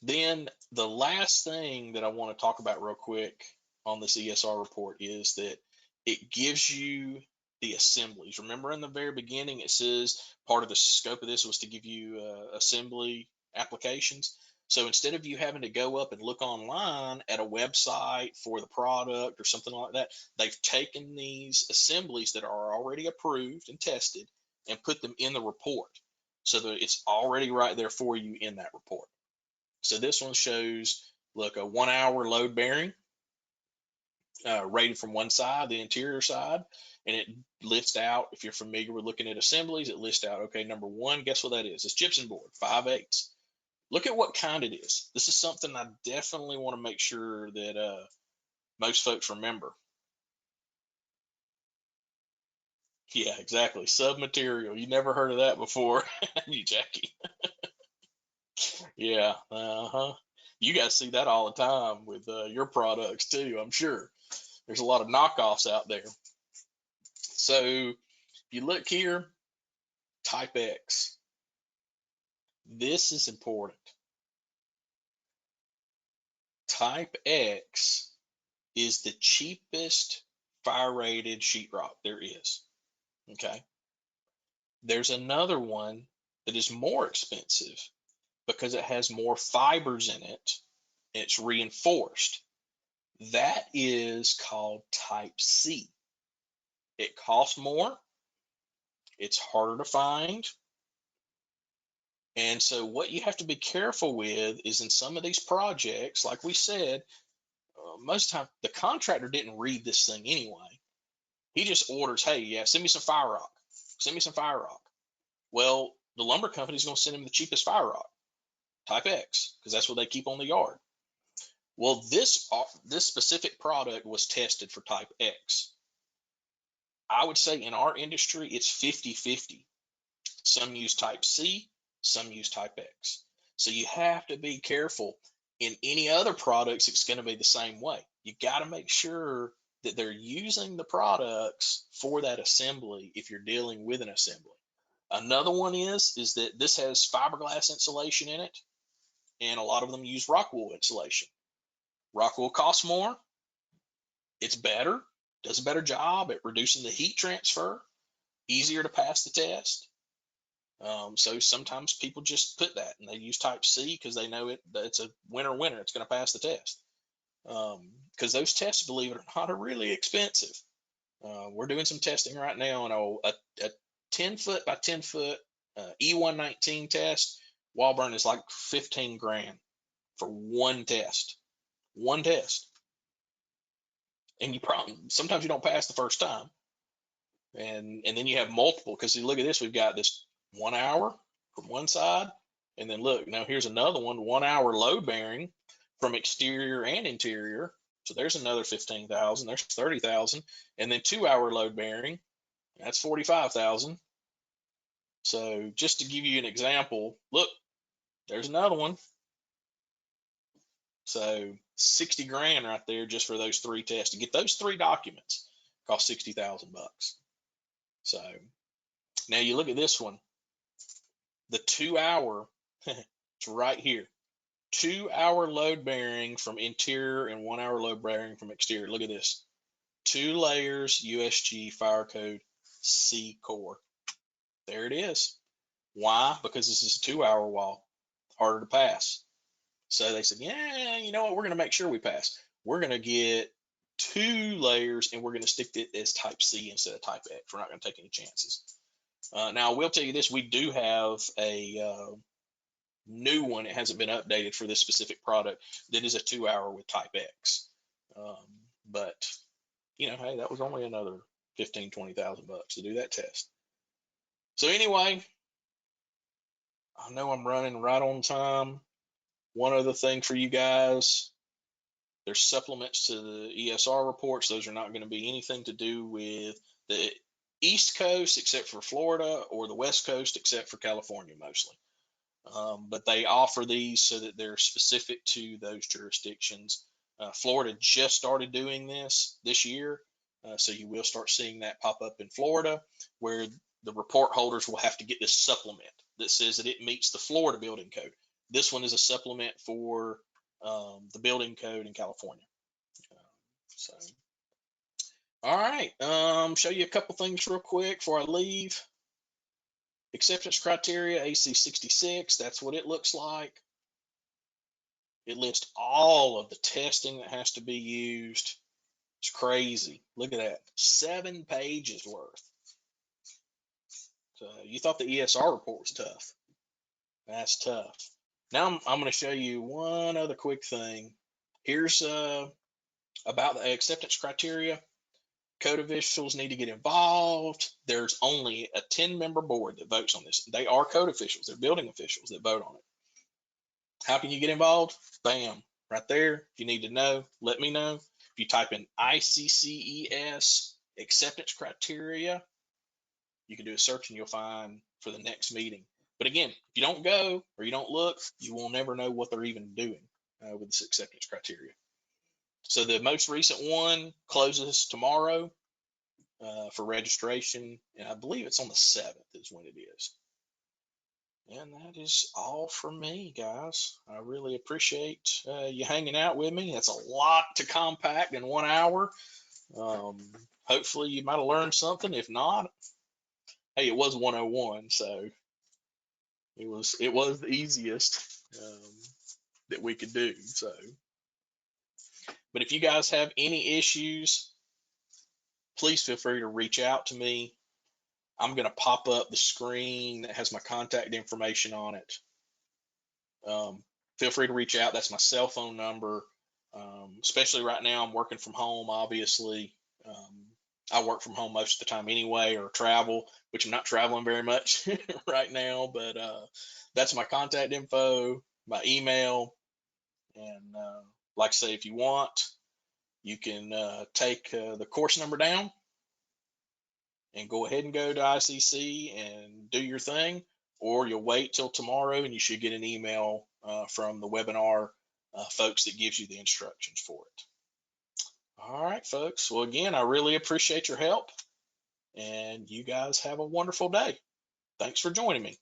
Then the last thing that I want to talk about real quick on this ESR report is that it gives you the assemblies. Remember in the very beginning, it says part of the scope of this was to give you assembly applications. So instead of you having to go up and look online at a website for the product or something like that, they've taken these assemblies that are already approved and tested and put them in the report so that it's already right there for you in that report. So this one shows, look, a 1 hour load bearing rated from one side, the interior side, and it lists out, if you're familiar with looking at assemblies, it lists out, okay, number one, guess what that is? It's gypsum board, 5/8. Look at what kind it is. This is something I definitely want to make sure that most folks remember. Yeah, exactly. Submaterial. You never heard of that before, you Jackie? Yeah. You guys see that all the time with your products too, I'm sure. There's a lot of knockoffs out there. So if you look here, type X. This is important. Type X is the cheapest fire rated sheetrock there is. Okay. There's another one that is more expensive because it has more fibers in it and it's reinforced. That is called type C. It costs more. It's harder to find. And so what you have to be careful with is in some of these projects, like we said, most of the time the contractor didn't read this thing anyway. He just orders, hey, yeah, send me some fire rock. Send me some fire rock. Well, the lumber company is going to send him the cheapest fire rock, type X, because that's what they keep on the yard. Well, this specific product was tested for type X. I would say in our industry, it's 50-50. Some use type C, some use type X. So you have to be careful. In any other products, it's going to be the same way. You got to make sure that they're using the products for that assembly if you're dealing with an assembly. Another one is that this has fiberglass insulation in it, and a lot of them use rock wool insulation. Rock wool costs more. It's better, does a better job at reducing the heat transfer, easier to pass the test. So sometimes people just put that and they use type C because they know it's a winner, it's going to pass the test. Because those tests, believe it or not, are really expensive. We're doing some testing right now on a 10 foot by 10 foot E119 test. Walburn is like 15 grand for one test. One test. And sometimes you don't pass the first time. And then you have multiple, because you look at this, we've got this 1 hour from one side, and then look, now here's another 1 hour load bearing from exterior and interior. So there's another 15,000, there's 30,000, and then 2 hour load bearing, that's 45,000. So just to give you an example, look, there's another one. So 60 grand right there just for those 3 tests. To get those 3 documents cost 60,000 bucks. So now you look at this one, the 2-hour, it's right here. 2-hour load bearing from interior and 1-hour load bearing from exterior. Look at this. 2 layers USG fire code C core. There it is. Why? Because this is a 2-hour wall, harder to pass. So they said, yeah, you know what? We're going to make sure we pass. We're going to get 2 layers and we're going to stick it as type C instead of type X. We're not going to take any chances. Now, I will tell you this. We do have a new one. It hasn't been updated for this specific product. That is a 2-hour with type X. But, you know, hey, that was only another 15, 20,000 bucks to do that test. So anyway, I know I'm running right on time. One other thing for you guys, there's supplements to the ESR reports. Those are not going to be anything to do with the East Coast except for Florida, or the West Coast except for California mostly. But they offer these so that they're specific to those jurisdictions. Florida just started doing this year, so you will start seeing that pop up in Florida, where the report holders will have to get this supplement that says that it meets the Florida building code. This one is a supplement for the building code in California. So, all right, show you a couple things real quick before I leave. Acceptance criteria, AC 66, that's what it looks like. It lists all of the testing that has to be used. It's crazy. Look at that, 7 pages worth. So you thought the ESR report was tough. That's tough. Now I'm going to show you one other quick thing. Here's about the acceptance criteria. Code officials need to get involved. There's only a 10-member board that votes on this. They are code officials. They're building officials that vote on it. How can you get involved? Bam, right there. If you need to know, let me know. If you type in ICCES acceptance criteria, you can do a search and you'll find for the next meeting. But again, if you don't go or you don't look, you will never know what they're even doing with this acceptance criteria. So the most recent one closes tomorrow for registration, and I believe it's on the 7th is when it is. And that is all from me, guys. I really appreciate you hanging out with me. That's a lot to compact in 1 hour. Hopefully you might have learned something. If not, hey, it was 101, so it was the easiest that we could do. So, but if you guys have any issues, please feel free to reach out to me. I'm going to pop up the screen that has my contact information on it. Feel free to reach out. That's my cell phone number. Especially right now, I'm working from home, obviously. I work from home most of the time anyway, or travel, which I'm not traveling very much right now, but that's my contact info, my email. And like I say, if you want, you can take the course number down and go ahead and go to ICC and do your thing, or you'll wait till tomorrow and you should get an email from the webinar folks that gives you the instructions for it. All right, folks. Well, again, I really appreciate your help, and you guys have a wonderful day. Thanks for joining me.